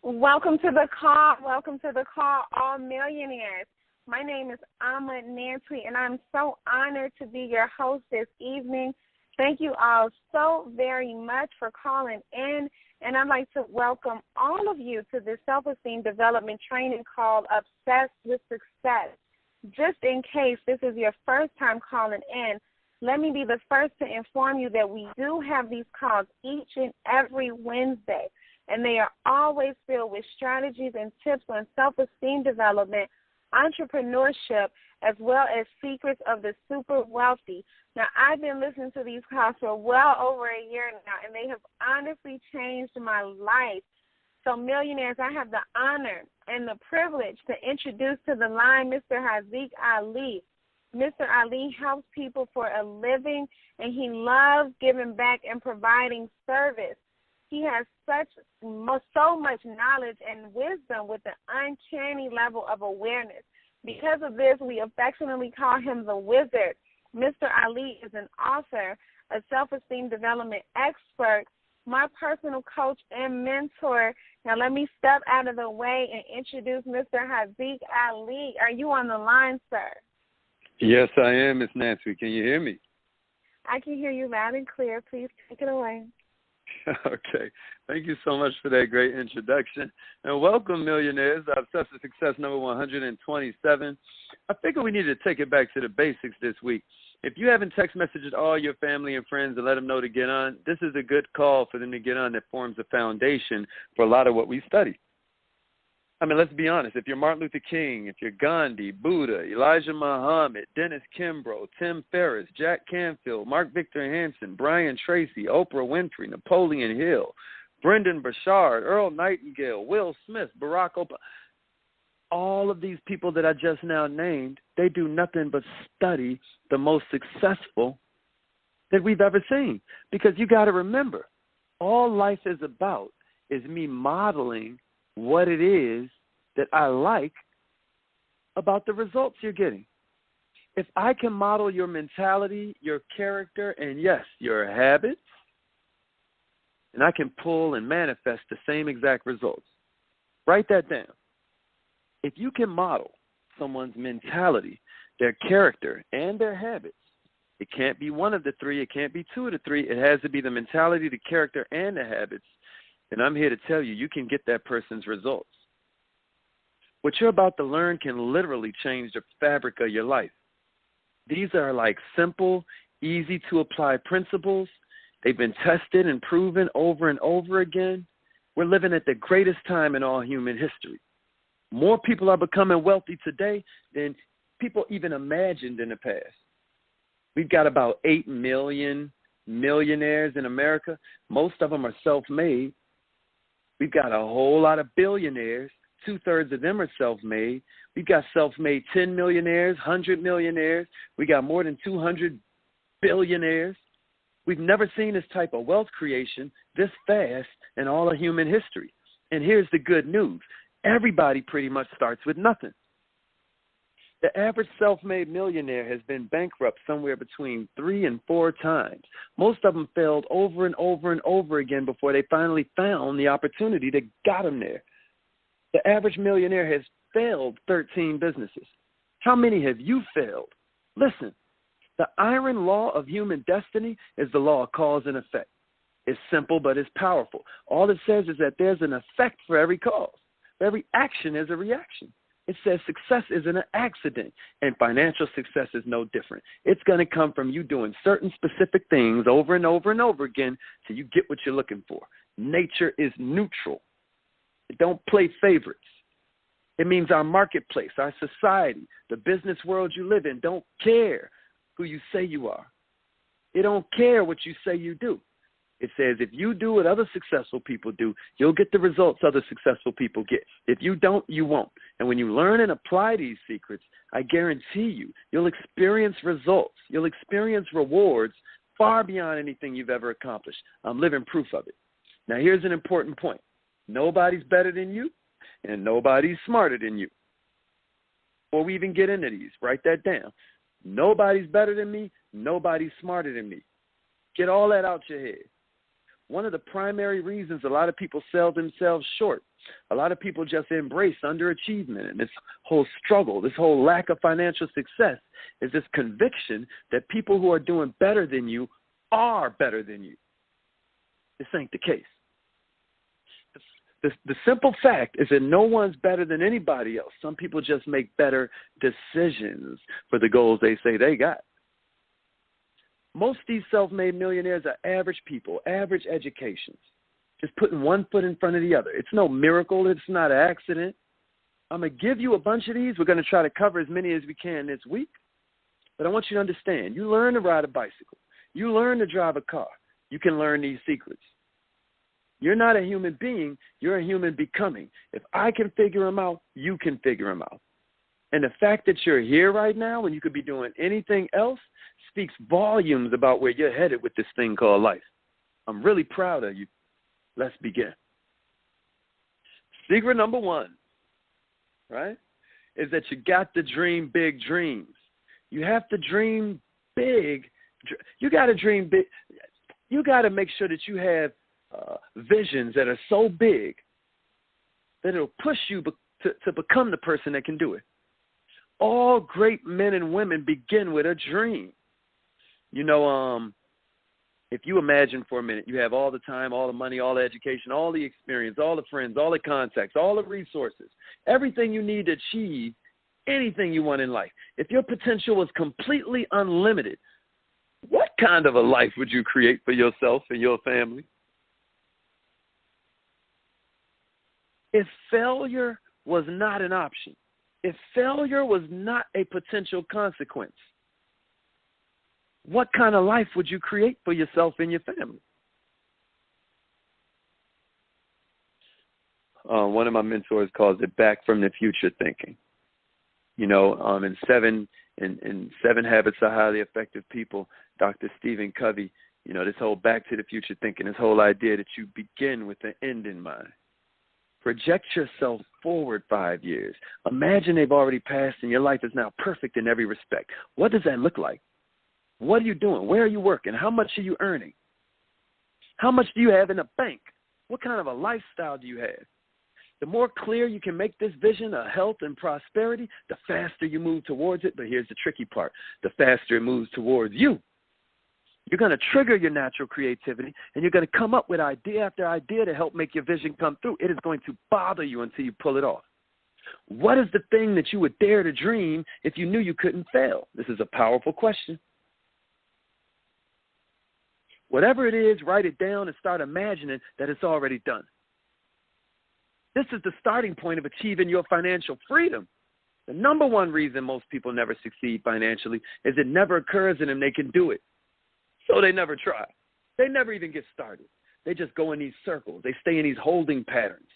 Welcome to the call. Welcome to the call, all millionaires. My name is Nancy, and I'm so honored to be your host this evening. Thank you all so very much for calling in, and I'd like to welcome all of you to this self-esteem development training called Obsessed with Success. Just in case this is your first time calling in, let me be the first to inform you that we do have these calls each and every Wednesday, and they are always filled with strategies and tips on self-esteem development, entrepreneurship, as well as secrets of the super wealthy. Now, I've been listening to these calls for well over a year now, and they have honestly changed my life. So, millionaires, I have the honor and the privilege to introduce to the line Mr. Haziq Ali. Mr. Ali helps people for a living, and he loves giving back and providing service. He has so much knowledge and wisdom with an uncanny level of awareness. Because of this, we affectionately call him the Wizard. Mr. Ali is an author, a self-esteem development expert, my personal coach and mentor. Now let me step out of the way and introduce Mr. Haziq Ali. Are you on the line, sir? Yes, I am, Miss Nancy. Can you hear me? I can hear you loud and clear. Please take it away. Okay. Thank you so much for that great introduction. And welcome, millionaires. Obsessed with Success number 127. I figure we need to take it back to the basics this week. If you haven't text messaged all your family and friends and let them know to get on, this is a good call for them to get on that forms a foundation for a lot of what we study. I mean, let's be honest. If you're Martin Luther King, if you're Gandhi, Buddha, Elijah Muhammad, Dennis Kimbrough, Tim Ferriss, Jack Canfield, Mark Victor Hansen, Brian Tracy, Oprah Winfrey, Napoleon Hill, Brendan Burchard, Earl Nightingale, Will Smith, Barack Obama, all of these people that I just now named, they do nothing but study the most successful that we've ever seen. Because you got to remember, all life is about is me modeling what it is that I like about the results you're getting. If I can model your mentality, your character, and yes, your habits, and I can pull and manifest the same exact results. Write that down. If you can model someone's mentality, their character, and their habits, it can't be one of the three, it can't be two of the three, it has to be the mentality, the character, and the habits. And I'm here to tell you, you can get that person's results. What you're about to learn can literally change the fabric of your life. These are like simple, easy to apply principles. They've been tested and proven over and over again. We're living at the greatest time in all human history. More people are becoming wealthy today than people even imagined in the past. We've got about 8 million millionaires in America. Most of them are self-made. We've got a whole lot of billionaires. 2/3 of them are self-made. We've got self-made 10 millionaires, 100 millionaires. We got more than 200 billionaires. We've never seen this type of wealth creation this fast in all of human history. And here's the good news. Everybody pretty much starts with nothing. The average self-made millionaire has been bankrupt somewhere between 3 and 4 times. Most of them failed over and over and over again before they finally found the opportunity that got them there. The average millionaire has failed 13 businesses. How many have you failed? Listen, the iron law of human destiny is the law of cause and effect. It's simple, but it's powerful. All it says is that there's an effect for every cause. For every action is a reaction. It says success isn't an accident, and financial success is no different. It's going to come from you doing certain specific things over and over and over again till you get what you're looking for. Nature is neutral. It don't play favorites. It means our marketplace, our society, the business world you live in don't care who you say you are. It don't care what you say you do. It says if you do what other successful people do, you'll get the results other successful people get. If you don't, you won't. And when you learn and apply these secrets, I guarantee you'll experience results. You'll experience rewards far beyond anything you've ever accomplished. I'm living proof of it. Now, here's an important point. Nobody's better than you, and nobody's smarter than you. Before we even get into these, write that down. Nobody's better than me. Nobody's smarter than me. Get all that out your head. One of the primary reasons a lot of people sell themselves short A lot of people just embrace underachievement, and this whole struggle, this whole lack of financial success is this conviction that people who are doing better than you are better than you. This ain't the case. The simple fact is that no one's better than anybody else. Some people just make better decisions for the goals they say they got. Most of these self-made millionaires are average people, average educations, just putting one foot in front of the other. It's no miracle. It's not an accident. I'm going to give you a bunch of these. We're going to try to cover as many as we can this week. But I want you to understand, you learn to ride a bicycle. You learn to drive a car. You can learn these secrets. You're not a human being. You're a human becoming. If I can figure them out, you can figure them out. And the fact that you're here right now when you could be doing anything else speaks volumes about where you're headed with this thing called life. I'm really proud of you. Let's begin. Secret number one, right, is that you got to dream big dreams. You have to dream big. You got to dream big. You got to make sure that you have visions that are so big that it'll push you to become the person that can do it. All great men and women begin with a dream. You know, if you imagine for a minute, you have all the time, all the money, all the education, all the experience, all the friends, all the contacts, all the resources, everything you need to achieve anything you want in life. If your potential was completely unlimited, what kind of a life would you create for yourself and your family? If failure was not an option, if failure was not a potential consequence, what kind of life would you create for yourself and your family? One of my mentors calls it back from the future thinking. You know, in seven Habits of Highly Effective People, Dr. Stephen Covey, you know, this whole back to the future thinking, this whole idea that you begin with an end in mind. Project yourself forward 5 years. Imagine they've already passed and your life is now perfect in every respect. What does that look like? What are you doing? Where are you working? How much are you earning? How much do you have in the bank? What kind of a lifestyle do you have? The more clear you can make this vision of health and prosperity, the faster you move towards it. But here's the tricky part. The faster it moves towards you. You're going to trigger your natural creativity, and you're going to come up with idea after idea to help make your vision come through. It is going to bother you until you pull it off. What is the thing that you would dare to dream if you knew you couldn't fail? This is a powerful question. Whatever it is, write it down and start imagining that it's already done. This is the starting point of achieving your financial freedom. The number one reason most people never succeed financially is it never occurs to them they can do it. So they never try. They never even get started. They just go in these circles. They stay in these holding patterns,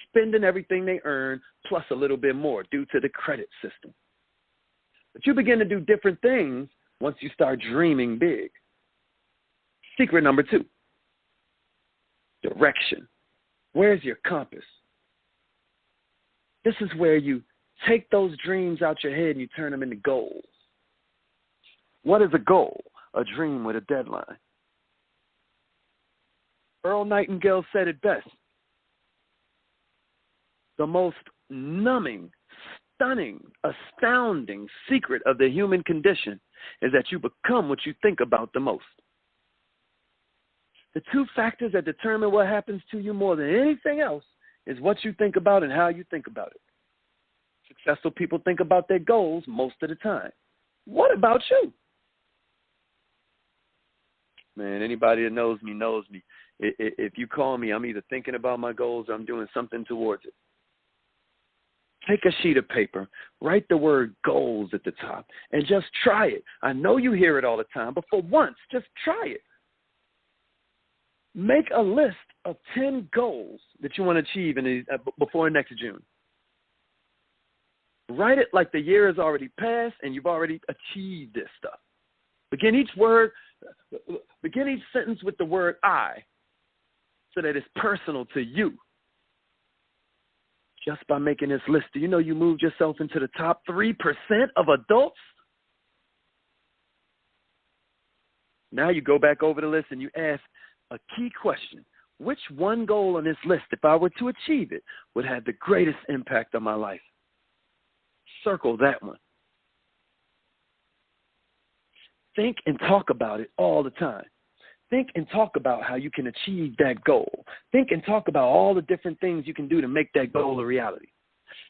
spending everything they earn plus a little bit more due to the credit system. But you begin to do different things once you start dreaming big. Secret number two, direction. Where's your compass? This is where you take those dreams out your head and you turn them into goals. What is a goal? A dream with a deadline. Earl Nightingale said it best. The most numbing, stunning, astounding secret of the human condition is that you become what you think about the most. The two factors that determine what happens to you more than anything else is what you think about and how you think about it. Successful people think about their goals most of the time. What about you? Man, anybody that knows me knows me. If you call me, I'm either thinking about my goals or I'm doing something towards it. Take a sheet of paper, write the word goals at the top, and just try it. I know you hear it all the time, but for once, just try it. Make a list of 10 goals that you want to achieve before next June. Write it like the year has already passed and you've already achieved this stuff. Begin each sentence with the word I so that it's personal to you. Just by making this list, do you know you moved yourself into the top 3% of adults? Now you go back over the list and you ask a key question. which one goal on this list, if I were to achieve it, would have the greatest impact on my life? Circle that one. Think and talk about it all the time. Think and talk about how you can achieve that goal. Think and talk about all the different things you can do to make that goal a reality.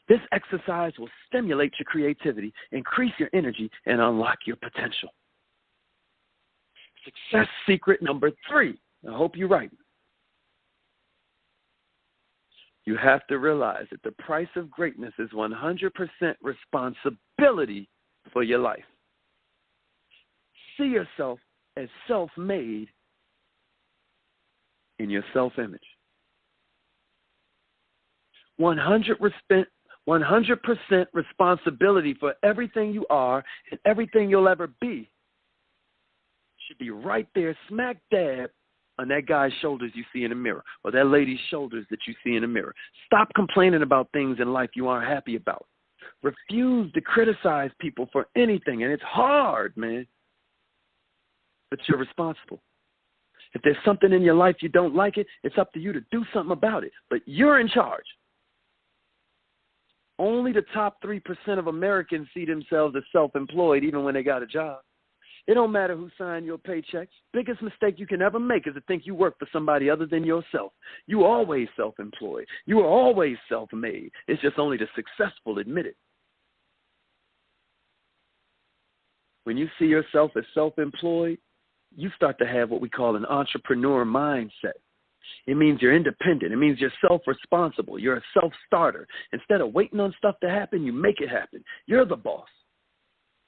This exercise will stimulate your creativity, increase your energy, and unlock your potential. Success secret number 3. I hope you're right. You have to realize that the price of greatness is 100% responsibility for your life. See yourself as self-made in your self-image. 100% responsibility for everything you are and everything you'll ever be should be right there, smack dab, on that guy's shoulders you see in the mirror, or that lady's shoulders that you see in the mirror. Stop complaining about things in life you aren't happy about. Refuse to criticize people for anything, and it's hard, man. But you're responsible. If there's something in your life you don't like it's up to you to do something about it. But you're in charge. Only the top 3% of Americans see themselves as self-employed even when they got a job. It don't matter who signed your paychecks. Biggest mistake you can ever make is to think you work for somebody other than yourself. You are always self-employed. You are always self-made. It's just only the successful admit it. When you see yourself as self-employed, you start to have what we call an entrepreneur mindset. It means you're independent. It means you're self-responsible. You're a self-starter. Instead of waiting on stuff to happen, you make it happen. You're the boss.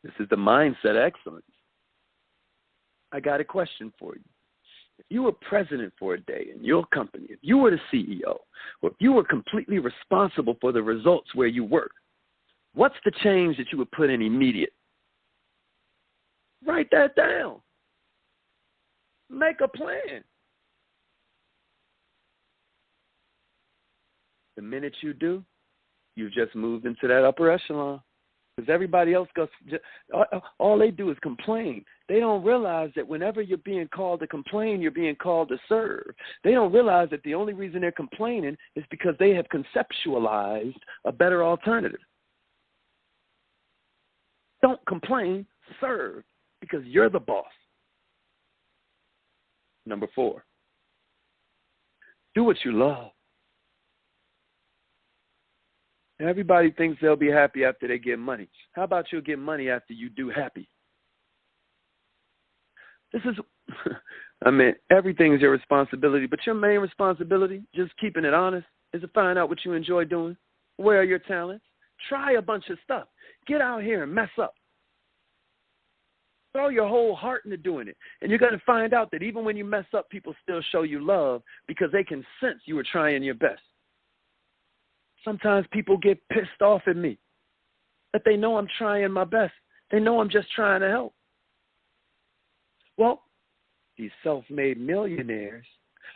This is the mindset excellence. I got a question for you. If you were president for a day in your company, if you were the CEO, or if you were completely responsible for the results where you work, what's the change that you would put in immediate? Write that down. Make a plan. The minute you do, you've just moved into that upper echelon. Because everybody else goes, all they do is complain. They don't realize that whenever you're being called to complain, you're being called to serve. They don't realize that the only reason they're complaining is because they have conceptualized a better alternative. Don't complain, serve, because you're the boss. Number 4, do what you love. Everybody thinks they'll be happy after they get money. How about you'll get money after you do happy? This is, everything's your responsibility, but your main responsibility, just keeping it honest, is to find out what you enjoy doing. Where are your talents? Try a bunch of stuff. Get out here and mess up. Throw your whole heart into doing it. And you're going to find out that even when you mess up, people still show you love because they can sense you were trying your best. Sometimes people get pissed off at me, that they know I'm trying my best. They know I'm just trying to help. Well, these self-made millionaires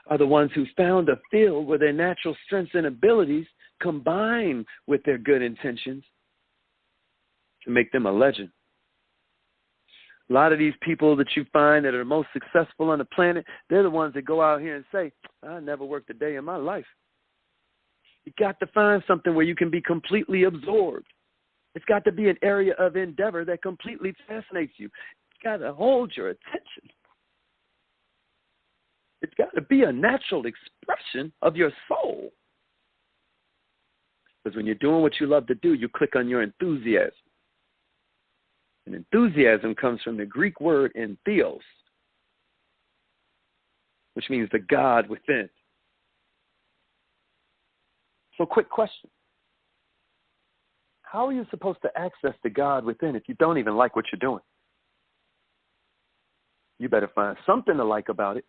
are the ones who found a field where their natural strengths and abilities combine with their good intentions to make them a legend. A lot of these people that you find that are the most successful on the planet, they're the ones that go out here and say, I never worked a day in my life. You got to find something where you can be completely absorbed. It's got to be an area of endeavor that completely fascinates you. It's got to hold your attention. It's got to be a natural expression of your soul. Because when you're doing what you love to do, you click on your enthusiasm. And enthusiasm comes from the Greek word entheos, which means the God within. So quick question. How are you supposed to access the God within if you don't even like what you're doing? You better find something to like about it.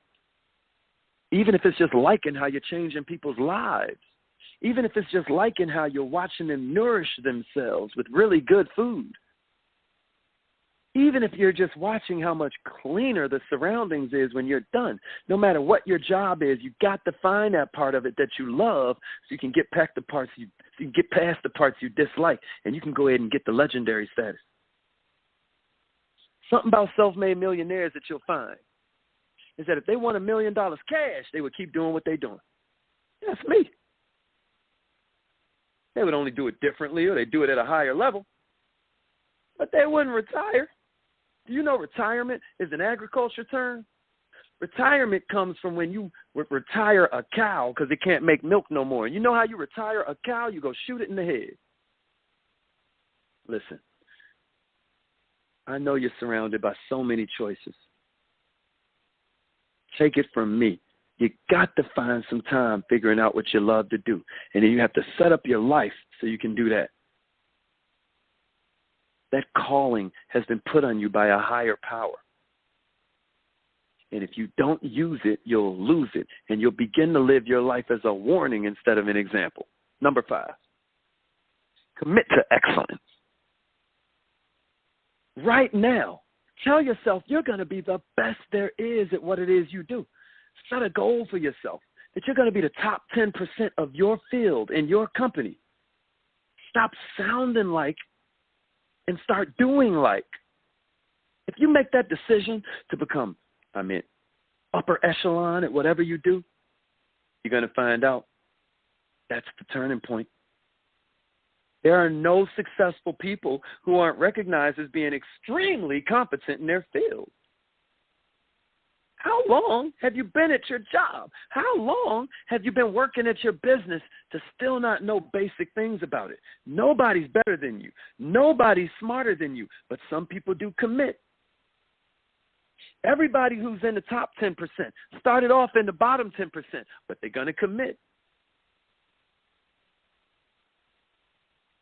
Even if it's just liking how you're changing people's lives. Even if it's just liking how you're watching them nourish themselves with really good food. Even if you're just watching how much cleaner the surroundings is when you're done. No matter what your job is, you got to find that part of it that you love so you can get past the parts you dislike, and you can go ahead and get the legendary status. Something about self-made millionaires that you'll find is that if they want $1 million cash, they would keep doing what they're doing. That's me. They would only do it differently, or they do it at a higher level, but they wouldn't retire. Do you know retirement is an agriculture term? Retirement comes from when you retire a cow because it can't make milk no more. And you know how you retire a cow? You go shoot it in the head. Listen, I know you're surrounded by so many choices. Take it from me. You got to find some time figuring out what you love to do. And then you have to set up your life so you can do that. That calling has been put on you by a higher power. And if you don't use it, you'll lose it. And you'll begin to live your life as a warning instead of an example. Number 5, commit to excellence. Right now, tell yourself you're going to be the best there is at what it is you do. Set a goal for yourself that you're going to be the top 10% of your field in your company. Stop sounding like and start doing like. If you make that decision to become, upper echelon at whatever you do, you're going to find out that's the turning point. There are no successful people who aren't recognized as being extremely competent in their field. How long have you been at your job? How long have you been working at your business to still not know basic things about it? Nobody's better than you. Nobody's smarter than you, but some people do commit. Everybody who's in the top 10% started off in the bottom 10%, but they're going to commit.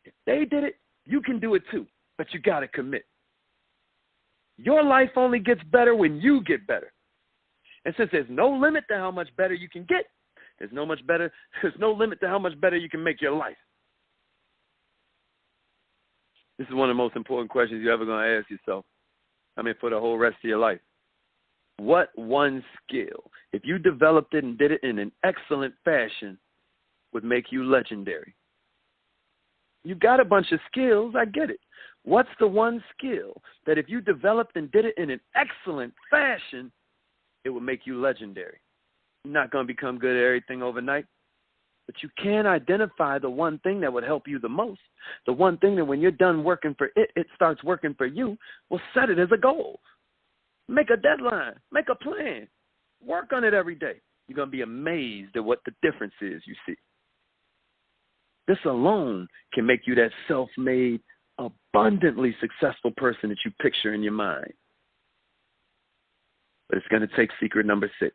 If they did it, you can do it too, but you got to commit. Your life only gets better when you get better. And since there's no limit to how much better you can get, there's no limit to how much better you can make your life. This is one of the most important questions you're ever going to ask yourself. For the whole rest of your life. What one skill, if you developed it and did it in an excellent fashion, would make you legendary? You got a bunch of skills, I get it. What's the one skill that if you developed and did it in an excellent fashion, it would make you legendary? You're not going to become good at everything overnight, but you can identify the one thing that would help you the most, the one thing that when you're done working for it, it starts working for you. Well, set it as a goal. Make a deadline. Make a plan. Work on it every day. You're going to be amazed at what the difference is you see. This alone can make you that self-made, abundantly successful person that you picture in your mind. But it's going to take secret number 6.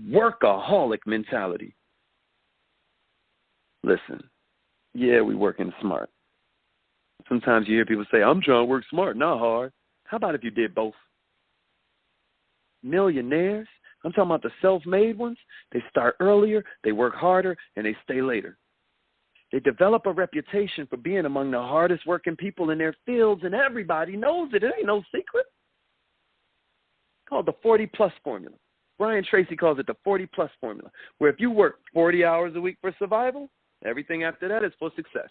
Workaholic mentality. Listen, yeah, we working smart. Sometimes you hear people say, I'm trying to work smart, not hard. How about if you did both? Millionaires, I'm talking about the self-made ones. They start earlier, they work harder, and they stay later. They develop a reputation for being among the hardest working people in their fields, and everybody knows it. It ain't no secret. It's called the 40-plus formula. Brian Tracy calls it the 40-plus formula, where if you work 40 hours a week for survival, everything after that is for success.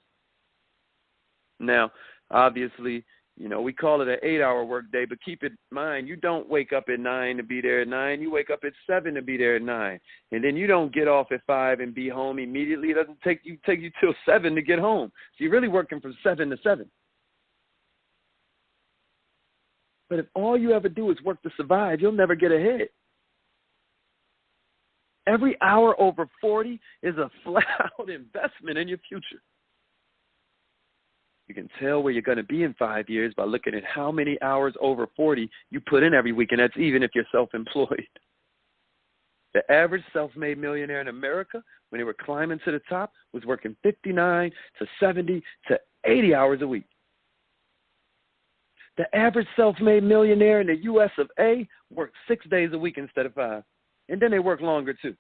Now, obviously, we call it an 8-hour work day, but keep in mind, you don't wake up at 9 to be there at 9. You wake up at 7 to be there at 9. And then you don't get off at 5 and be home immediately. It doesn't take you till 7 to get home. So you're really working from 7 to 7. But if all you ever do is work to survive, you'll never get ahead. Every hour over 40 is a flat-out investment in your future. You can tell where you're going to be in 5 years by looking at how many hours over 40 you put in every week, and that's even if you're self-employed. The average self-made millionaire in America, when they were climbing to the top, was working 59 to 70 to 80 hours a week. The average self-made millionaire in the U.S. of A. worked 6 days a week instead of 5, and then they work longer too.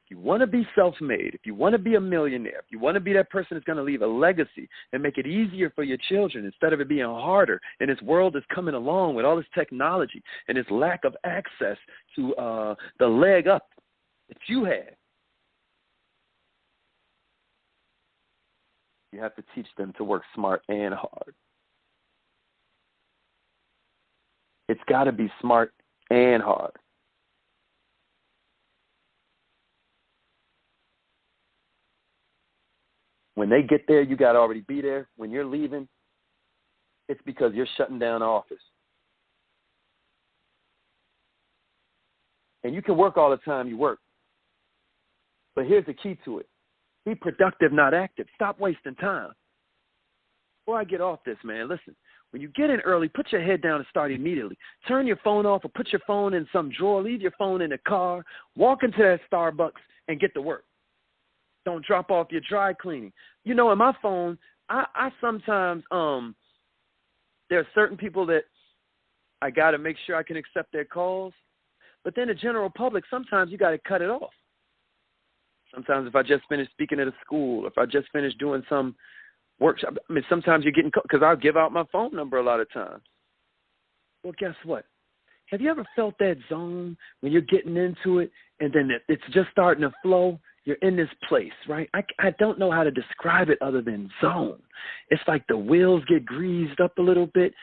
If you want to be self-made, if you want to be a millionaire, if you want to be that person that's going to leave a legacy and make it easier for your children instead of it being harder, and this world is coming along with all this technology and this lack of access to the leg up that you have, you have to teach them to work smart and hard. It's got to be smart and hard. When they get there, you got to already be there. When you're leaving, it's because you're shutting down the office. And you can work all the time you work. But here's the key to it. Be productive, not active. Stop wasting time. Before I get off this, man, listen. When you get in early, put your head down and start immediately. Turn your phone off or put your phone in some drawer. Leave your phone in the car. Walk into that Starbucks and get to work. Don't drop off your dry cleaning. You know, in my phone, I sometimes, there are certain people that I got to make sure I can accept their calls. But then the general public, sometimes you got to cut it off. Sometimes if I just finished speaking at a school, if I just finished doing some workshop, I mean, sometimes you're getting, because I'll give out my phone number a lot of times. Well, guess what? Have you ever felt that zone when you're getting into it and then it's just starting to flow? You're in this place, right? I don't know how to describe it other than zone. It's like the wheels get greased up a little bit.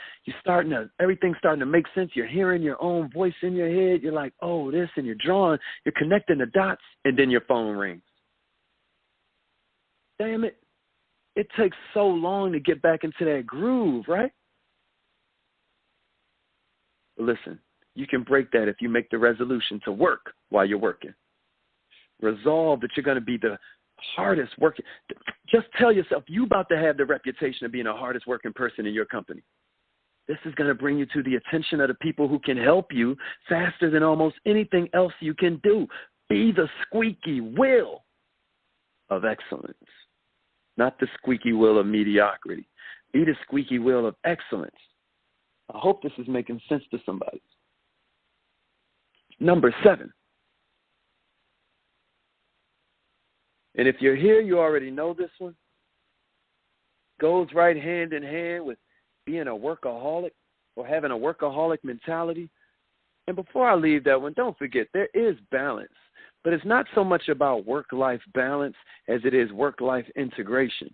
Everything's starting to make sense. You're hearing your own voice in your head. You're like, oh, this, and you're drawing. You're connecting the dots, and then your phone rings. Damn it. It takes so long to get back into that groove, right? Listen, you can break that if you make the resolution to work while you're working. Resolve that you're going to be the hardest working. Just tell yourself you about to have the reputation of being the hardest working person in your company. This is going to bring you to the attention of the people who can help you faster than almost anything else you can do. Be the squeaky wheel of excellence, not the squeaky wheel of mediocrity. Be the squeaky wheel of excellence. I hope this is making sense to somebody. Number 7. And if you're here, you already know this one. Goes right hand in hand with being a workaholic or having a workaholic mentality. And before I leave that one, don't forget, there is balance. But it's not so much about work-life balance as it is work-life integration.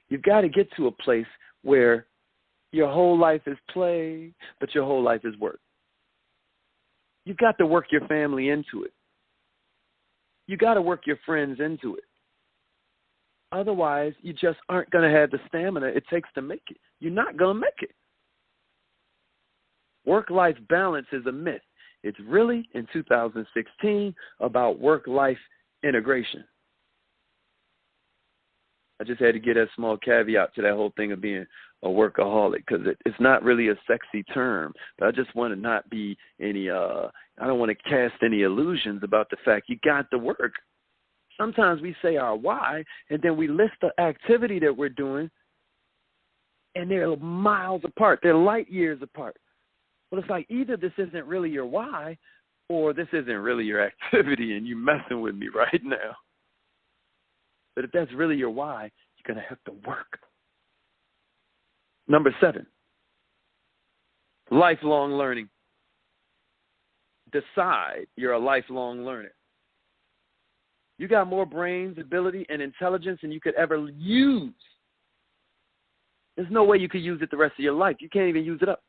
You've got to get to a place where your whole life is play, but your whole life is work. You've got to work your family into it. You got to work your friends into it. Otherwise, you just aren't going to have the stamina it takes to make it. You're not going to make it. Work-life balance is a myth. It's really, in 2016, about work-life integration. I just had to get a small caveat to that whole thing of being a workaholic because it's not really a sexy term. But I just want to not be any, I don't want to cast any illusions about the fact you got to work. Sometimes we say our why, and then we list the activity that we're doing, and they're miles apart. They're light years apart. Well, it's like either this isn't really your why or this isn't really your activity, and you're messing with me right now. But if that's really your why, you're going to have to work. Number 7, lifelong learning. Decide you're a lifelong learner. You got more brains, ability, and intelligence than you could ever use. There's no way you could use it the rest of your life. You can't even use it up.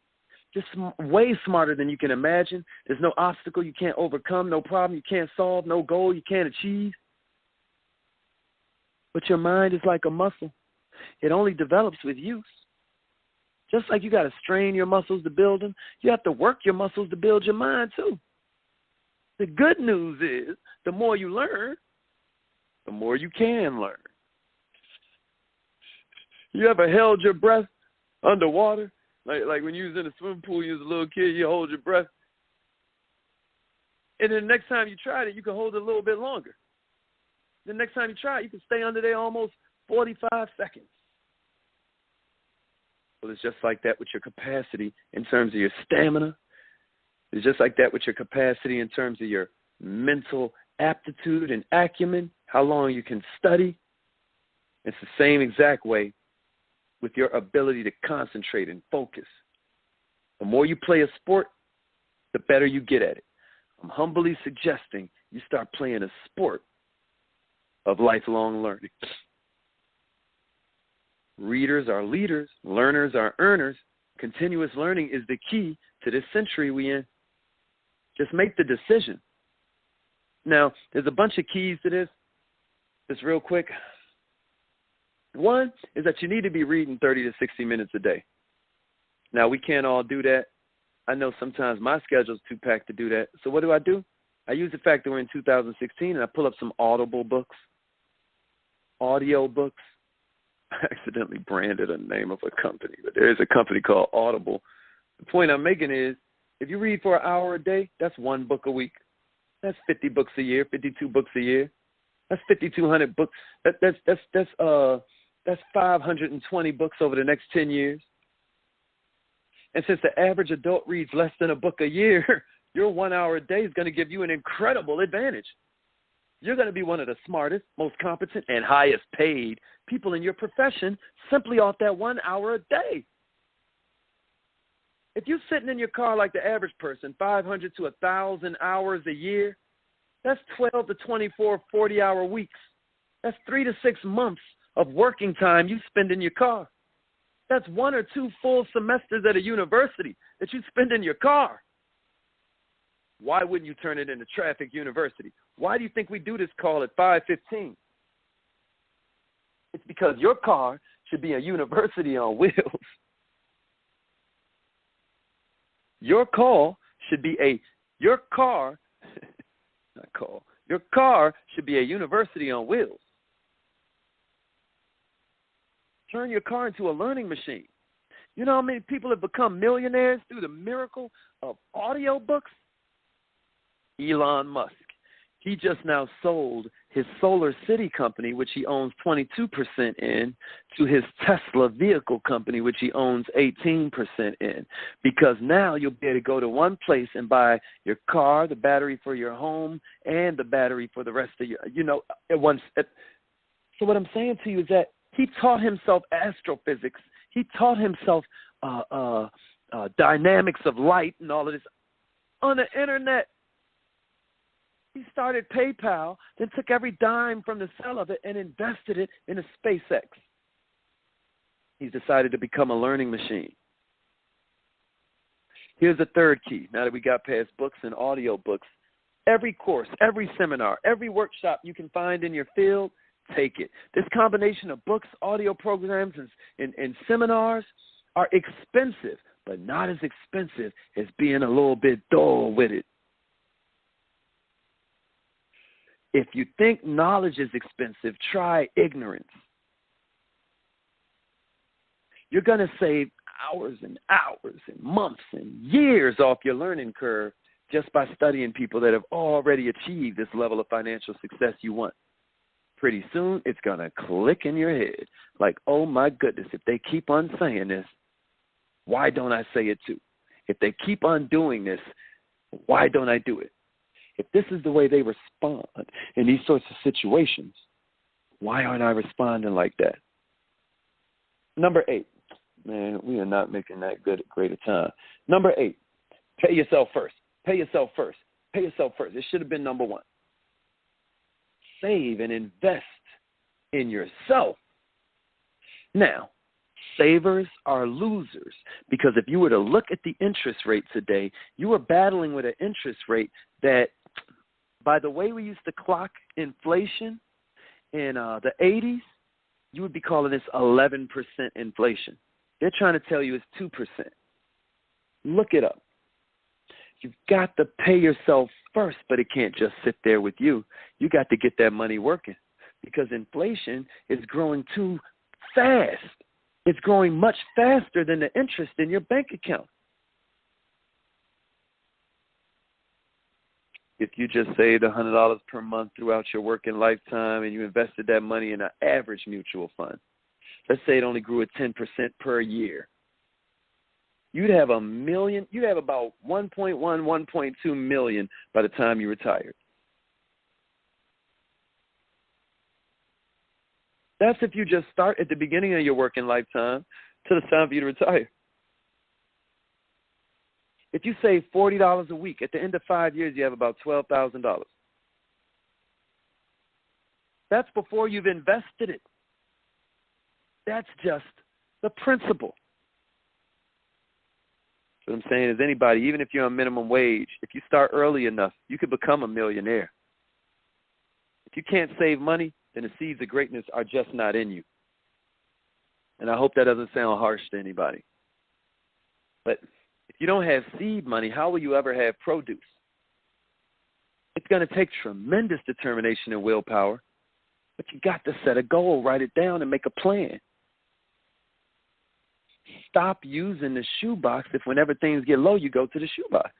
Just way smarter than you can imagine. There's no obstacle you can't overcome, no problem you can't solve, no goal you can't achieve. But your mind is like a muscle. It only develops with use. Just like you got to strain your muscles to build them, you have to work your muscles to build your mind too. The good news is the more you learn, the more you can learn. You ever held your breath underwater? Like when you was in a swimming pool, you was a little kid, you hold your breath. And then the next time you tried it, you can hold it a little bit longer. The next time you try it, you can stay under there almost 45 seconds. Well, it's just like that with your capacity in terms of your stamina. It's just like that with your capacity in terms of your mental aptitude and acumen, how long you can study. It's the same exact way with your ability to concentrate and focus. The more you play a sport, the better you get at it. I'm humbly suggesting you start playing a sport of lifelong learning. Readers are leaders. Learners are earners. Continuous learning is the key to this century we in. Just make the decision. Now, there's a bunch of keys to this. Just real quick. One is that you need to be reading 30 to 60 minutes a day. Now, we can't all do that. I know sometimes my schedule's too packed to do that. So what do? I use the fact that we're in 2016 and I pull up some Audible books, audio books. I accidentally branded a name of a company, but there is a company called Audible. The point I'm making is if you read for an hour a day, that's one book a week. That's 50 books a year, 52 books a year. That's 5,200 books. That's 520 books over the next 10 years. And since the average adult reads less than a book a year, your 1 hour a day is going to give you an incredible advantage. You're going to be one of the smartest, most competent, and highest paid people in your profession simply off that 1 hour a day. If you're sitting in your car like the average person, 500 to 1,000 hours a year, that's 12 to 24 40-hour weeks. That's 3 to 6 months of working time you spend in your car. That's 1 or 2 full semesters at a university that you spend in your car. Why wouldn't you turn it into Traffic University? Why do you think we do this call at 5:15? It's because your car should be a university on wheels. Your car should be a university on wheels. Turn your car into a learning machine. You know how many people have become millionaires through the miracle of audiobooks? Elon Musk. He just now sold his Solar City company, which he owns 22% in, to his Tesla vehicle company, which he owns 18% in. Because now you'll be able to go to one place and buy your car, the battery for your home, and the battery for the rest of your, at once. So what I'm saying to you is that he taught himself astrophysics. He taught himself dynamics of light and all of this on the internet. He started PayPal, then took every dime from the sale of it and invested it in a SpaceX. He's decided to become a learning machine. Here's the third key. Now that we got past books and audio books, every course, every seminar, every workshop you can find in your field, take it. This combination of books, audio programs, and seminars are expensive, but not as expensive as being a little bit dull with it. If you think knowledge is expensive, try ignorance. You're going to save hours and hours and months and years off your learning curve just by studying people that have already achieved this level of financial success you want. Pretty soon, it's going to click in your head like, oh, my goodness, if they keep on saying this, why don't I say it too? If they keep on doing this, why don't I do it? If this is the way they respond in these sorts of situations, why aren't I responding like that? Number 8. Man, we are not making that great a time. Number 8, pay yourself first. Pay yourself first. Pay yourself first. It should have been number 1. Save and invest in yourself. Now, savers are losers because if you were to look at the interest rate today, you are battling with an interest rate that, by the way we used to clock inflation in the 80s, you would be calling this 11% inflation. They're trying to tell you it's 2%. Look it up. You've got to pay yourself first, but it can't just sit there with you. You got to get that money working because inflation is growing too fast. It's growing much faster than the interest in your bank account. If you just saved $100 per month throughout your working lifetime and you invested that money in an average mutual fund, let's say it only grew at 10% per year, you'd have about 1.2 million by the time you retired. That's if you just start at the beginning of your working lifetime to the time for you to retire. If you save $40 a week, at the end of 5 years, you have about $12,000. That's before you've invested it. That's just the principle. So what I'm saying is anybody, even if you're on minimum wage, if you start early enough, you could become a millionaire. If you can't save money, then the seeds of greatness are just not in you. And I hope that doesn't sound harsh to anybody. But if you don't have seed money, how will you ever have produce? It's going to take tremendous determination and willpower, but you got to set a goal, write it down, and make a plan. Stop using the shoebox if whenever things get low, you go to the shoebox.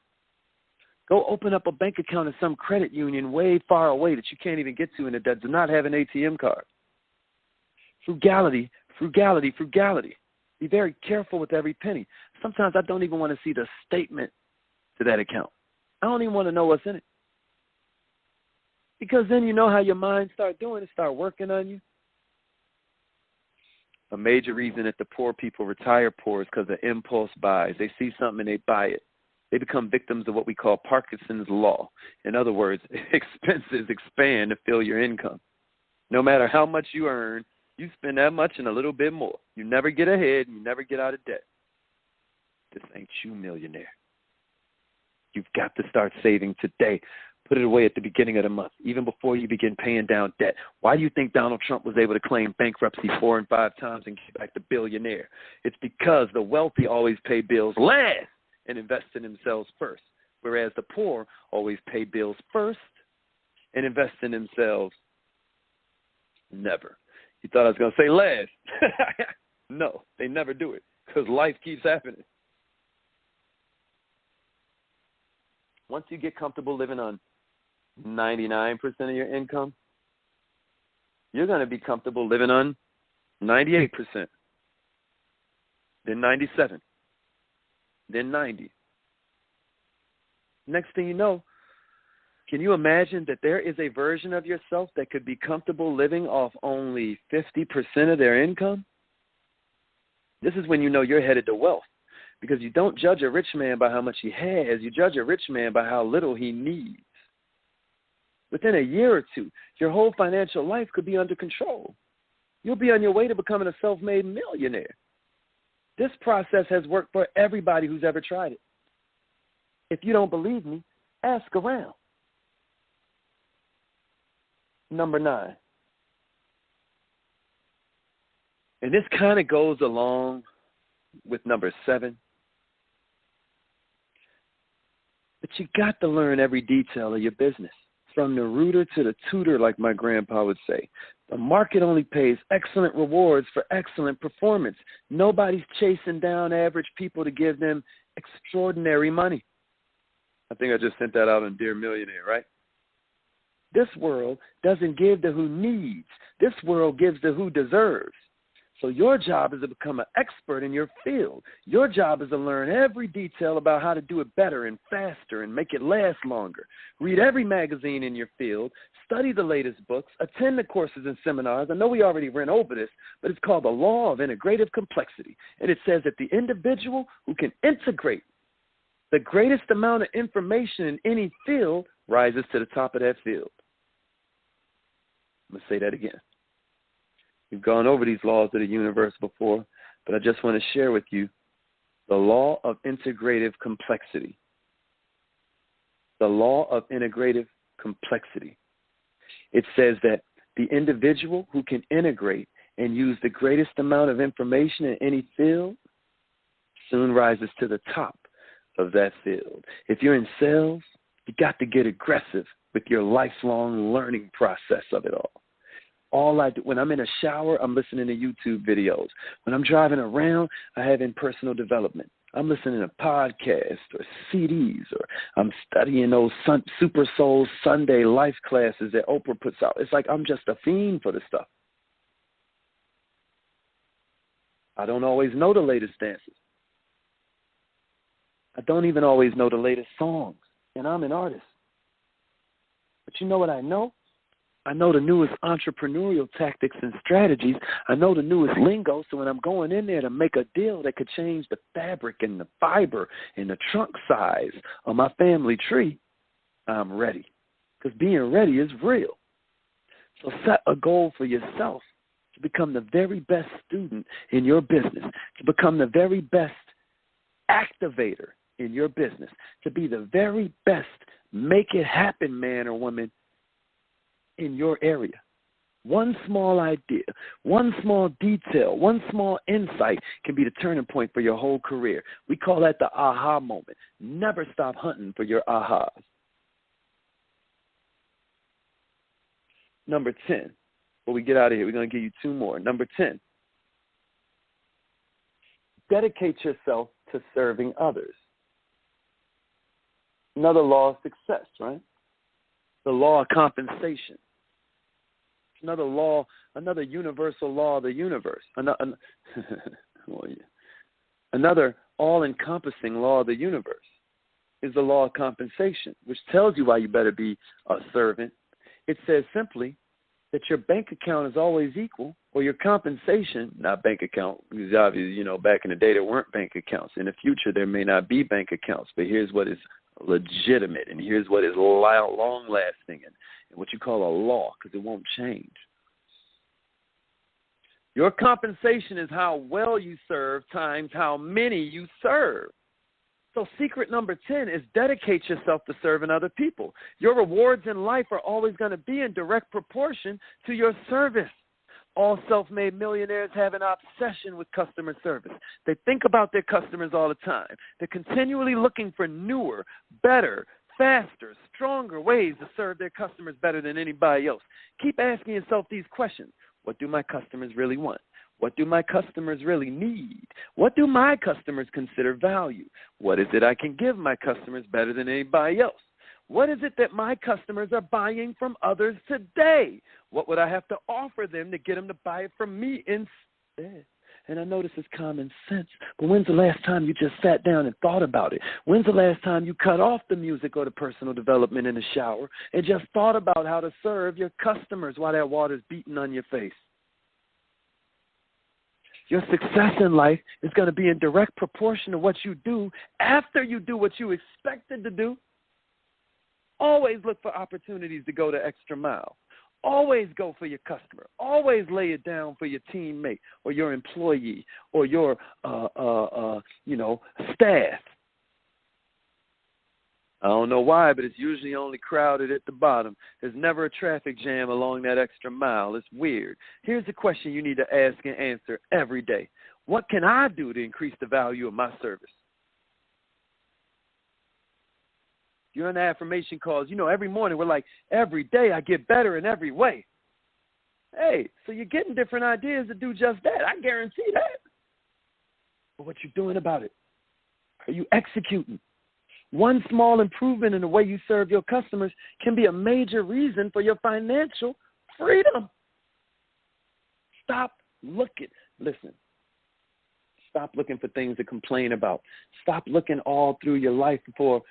Go open up a bank account at some credit union way far away that you can't even get to and that does not have an ATM card. Frugality, frugality, frugality. Be very careful with every penny. Sometimes I don't even want to see the statement to that account. I don't even want to know what's in it. Because then you know how your mind start doing it, start working on you. A major reason that the poor people retire poor is because of impulse buys. They see something and they buy it. They become victims of what we call Parkinson's law. In other words, expenses expand to fill your income. No matter how much you earn, you spend that much and a little bit more. You never get ahead and you never get out of debt. This ain't you, millionaire. You've got to start saving today. Put it away at the beginning of the month, even before you begin paying down debt. Why do you think Donald Trump was able to claim bankruptcy 4 and 5 times and get back to billionaire? It's because the wealthy always pay bills last and invest in themselves first, whereas the poor always pay bills first and invest in themselves never. You thought I was going to say last. No, they never do it because life keeps happening. Once you get comfortable living on 99% of your income, you're going to be comfortable living on 98%, then 97, then 90. Next thing you know, can you imagine that there is a version of yourself that could be comfortable living off only 50% of their income? This is when you know you're headed to wealth, because you don't judge a rich man by how much he has. You judge a rich man by how little he needs. Within a year or two, your whole financial life could be under control. You'll be on your way to becoming a self-made millionaire. This process has worked for everybody who's ever tried it. If you don't believe me, ask around. Number 9. And this kind of goes along with number 7. But you got to learn every detail of your business, from the rooter to the tutor, like my grandpa would say. The market only pays excellent rewards for excellent performance. Nobody's chasing down average people to give them extraordinary money. I think I just sent that out on Dear Millionaire, right? This world doesn't give to who needs. This world gives to who deserves. So your job is to become an expert in your field. Your job is to learn every detail about how to do it better and faster and make it last longer. Read every magazine in your field, study the latest books, attend the courses and seminars. I know we already went over this, but it's called the law of integrative complexity. And it says that the individual who can integrate the greatest amount of information in any field rises to the top of that field. I'm going to say that again. We've gone over these laws of the universe before, but I just want to share with you the law of integrative complexity. The law of integrative complexity. It says that the individual who can integrate and use the greatest amount of information in any field soon rises to the top of that field. If you're in sales, you got to get aggressive with your lifelong learning process of it all. All I do, when I'm in a shower, I'm listening to YouTube videos. When I'm driving around, I have in personal development. I'm listening to podcasts or CDs, or I'm studying those Super Soul Sunday life classes that Oprah puts out. It's like I'm just a fiend for the stuff. I don't always know the latest dances. I don't even always know the latest songs, and I'm an artist. But you know what I know? I know the newest entrepreneurial tactics and strategies. I know the newest lingo, so when I'm going in there to make a deal that could change the fabric and the fiber and the trunk size of my family tree, I'm ready. Because being ready is real. So set a goal for yourself to become the very best student in your business, to become the very best activator in your business to be the very best make it happen man or woman in your area. One small idea, one small detail, one small insight can be the turning point for your whole career. We call that the aha moment. Never stop hunting for your ahas. Number 10. Before we get out of here, we're going to give you 2 more. Number 10. Dedicate yourself to serving others. Another law of success, right? The law of compensation. Another law, another universal law of the universe. Another all-encompassing law of the universe is the law of compensation, which tells you why you better be a servant. It says simply that your bank account is always equal, or your compensation, not bank account, because obviously, back in the day there weren't bank accounts. In the future there may not be bank accounts, but here's what is legitimate, and here's what is long-lasting, and what you call a law, because it won't change. Your compensation is how well you serve times how many you serve. So secret number 10 is dedicate yourself to serving other people. Your rewards in life are always going to be in direct proportion to your service. All self-made millionaires have an obsession with customer service. They think about their customers all the time. They're continually looking for newer, better, faster, stronger ways to serve their customers better than anybody else. Keep asking yourself these questions. What do my customers really want? What do my customers really need? What do my customers consider value? What is it I can give my customers better than anybody else? What is it that my customers are buying from others today? What would I have to offer them to get them to buy it from me instead? And I know this is common sense, but when's the last time you just sat down and thought about it? When's the last time you cut off the music or the personal development in the shower and just thought about how to serve your customers while that water's beating on your face? Your success in life is going to be in direct proportion to what you do after you do what you expected to do. Always look for opportunities to go the extra mile. Always go for your customer. Always lay it down for your teammate or your employee or your, staff. I don't know why, but it's usually only crowded at the bottom. There's never a traffic jam along that extra mile. It's weird. Here's the question you need to ask and answer every day. What can I do to increase the value of my service? You're on the affirmation calls. Every morning we're like, every day I get better in every way. Hey, so you're getting different ideas to do just that. I guarantee that. But what you doing about it? Are you executing? One small improvement in the way you serve your customers can be a major reason for your financial freedom. Stop looking for things to complain about. Stop looking all through your life for,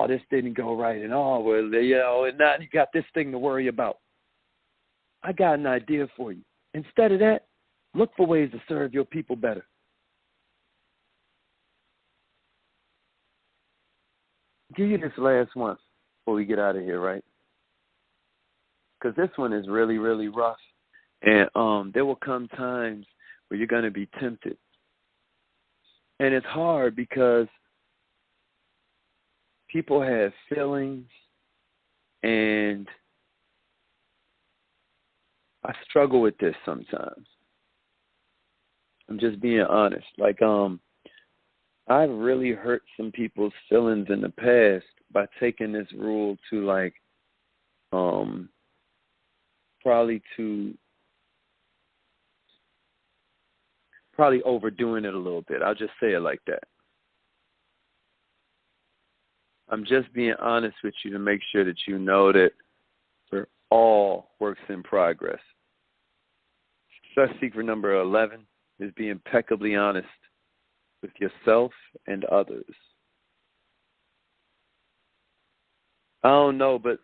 this didn't go right, and and now you got this thing to worry about. I got an idea for you. Instead of that, look for ways to serve your people better. Give you this last one before we get out of here, right? Because this one is really, really rough. And there will come times where you're going to be tempted. And it's hard because people have feelings, and I struggle with this sometimes. I'm just being honest. I've really hurt some people's feelings in the past by taking this rule to probably overdoing it a little bit. I'll just say it like that. I'm just being honest with you to make sure that you know that we're all works in progress. Success secret number 11 is be impeccably honest with yourself and others. I don't know, but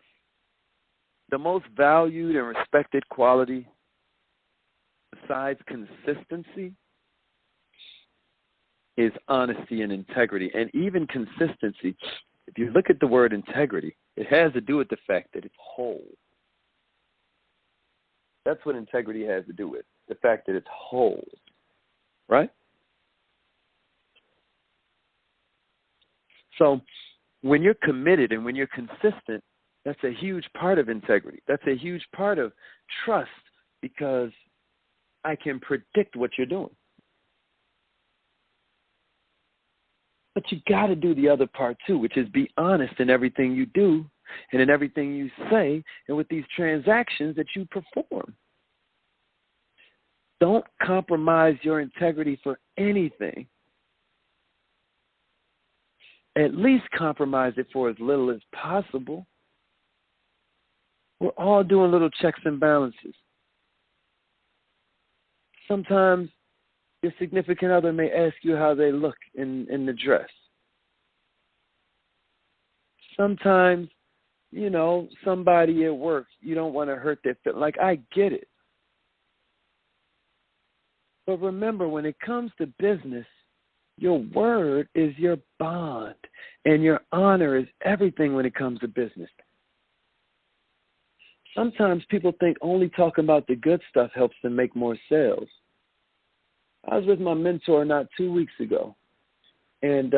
the most valued and respected quality besides consistency is honesty and integrity. And even consistency, if you look at the word integrity, it has to do with the fact that it's whole. That's what integrity has to do with, the fact that it's whole, right? So when you're committed and when you're consistent, that's a huge part of integrity. That's a huge part of trust, because I can predict what you're doing. But you got to do the other part too, which is be honest in everything you do and in everything you say and with these transactions that you perform. Don't compromise your integrity for anything. At least compromise it for as little as possible. We're all doing little checks and balances. Sometimes your significant other may ask you how they look in the dress. Sometimes, somebody at work, you don't want to hurt their feelings. Like, I get it. But remember, when it comes to business, your word is your bond, and your honor is everything when it comes to business. Sometimes people think only talking about the good stuff helps them make more sales. I was with my mentor not 2 weeks ago, and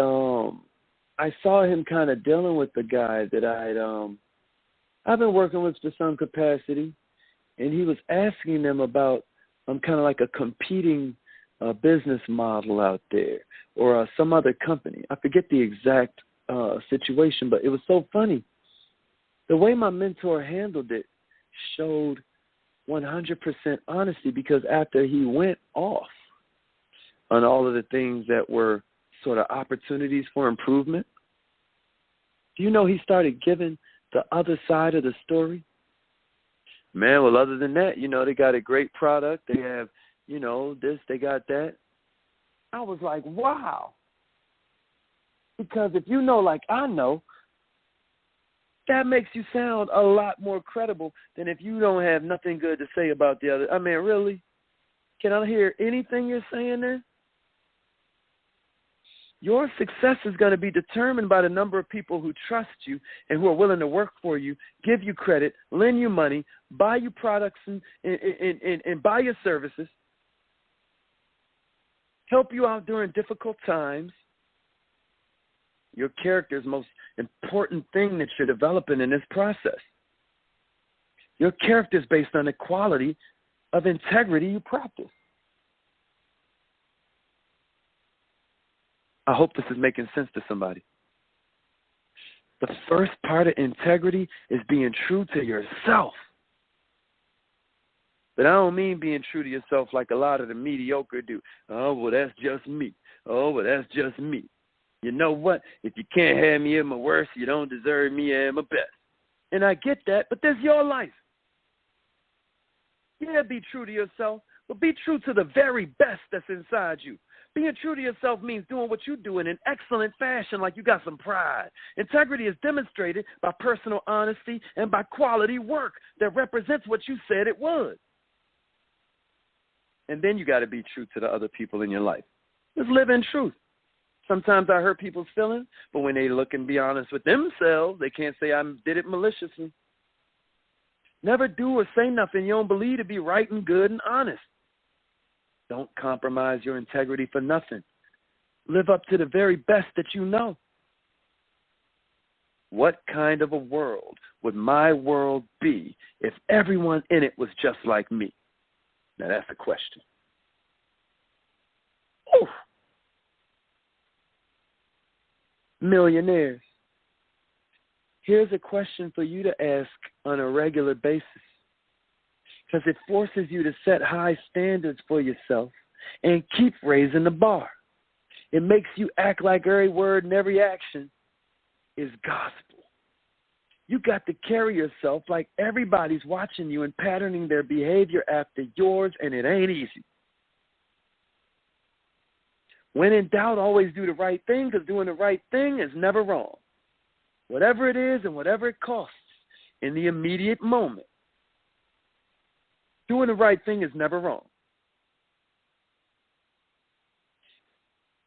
I saw him kind of dealing with the guy that I've been working with for some capacity, and he was asking them about kind of like a competing business model out there, or some other company. I forget the exact situation, but it was so funny. The way my mentor handled it showed 100% honesty, because after he went off on all of the things that were sort of opportunities for improvement, do you know he started giving the other side of the story? Man, well, other than that, they got a great product. They have, this, they got that. I was like, wow. Because if you know like I know, that makes you sound a lot more credible than if you don't have nothing good to say about the other. I mean, really? Can I hear anything you're saying there? Your success is going to be determined by the number of people who trust you and who are willing to work for you, give you credit, lend you money, buy you products and buy your services, help you out during difficult times. Your character is the most important thing that you're developing in this process. Your character is based on the quality of integrity you practice. I hope this is making sense to somebody. The first part of integrity is being true to yourself. But I don't mean being true to yourself like a lot of the mediocre do. Oh, well, that's just me. Oh, well, that's just me. You know what? If you can't have me at my worst, you don't deserve me at my best. And I get that, but that's your life. Yeah, be true to yourself, but be true to the very best that's inside you. Being true to yourself means doing what you do in an excellent fashion, like you got some pride. Integrity is demonstrated by personal honesty and by quality work that represents what you said it would. And then you got to be true to the other people in your life. Just live in truth. Sometimes I hurt people's feelings, but when they look and be honest with themselves, they can't say I did it maliciously. Never do or say nothing you don't believe to be right and good and honest. Don't compromise your integrity for nothing. Live up to the very best that you know. What kind of a world would my world be if everyone in it was just like me? Now that's a question. Oof. Millionaires, here's a question for you to ask on a regular basis, because it forces you to set high standards for yourself and keep raising the bar. It makes you act like every word and every action is gospel. You got to carry yourself like everybody's watching you and patterning their behavior after yours, and it ain't easy. When in doubt, always do the right thing, because doing the right thing is never wrong. Whatever it is and whatever it costs in the immediate moment, doing the right thing is never wrong.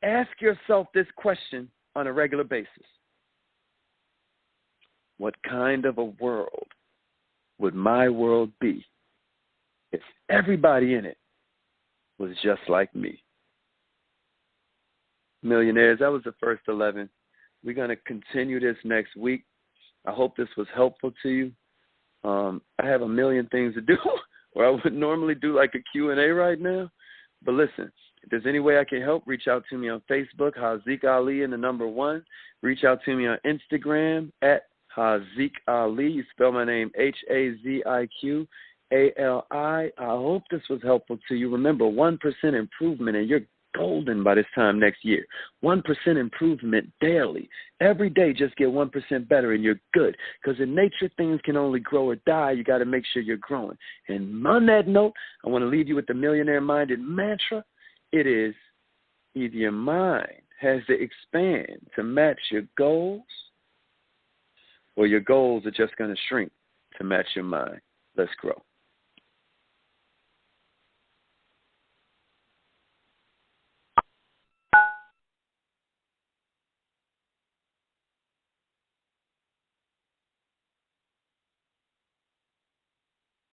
Ask yourself this question on a regular basis. What kind of a world would my world be if everybody in it was just like me? Millionaires, that was the first 11. We're going to continue this next week. I hope this was helpful to you. I have a million things to do where I would normally do like a Q&A right now. But listen, if there's any way I can help, reach out to me on Facebook, Haziq Ali and the number 1. Reach out to me on Instagram at Haziq Ali. You spell my name Haziqali. I hope this was helpful to you. Remember, 1% improvement and you're golden by this time next year. 1% improvement daily. Every day, just get 1% better and you're good. Because in nature, things can only grow or die. You got to make sure you're growing. And on that note, I want to leave you with the millionaire-minded mantra. It is either your mind has to expand to match your goals, or your goals are just going to shrink to match your mind. Let's grow.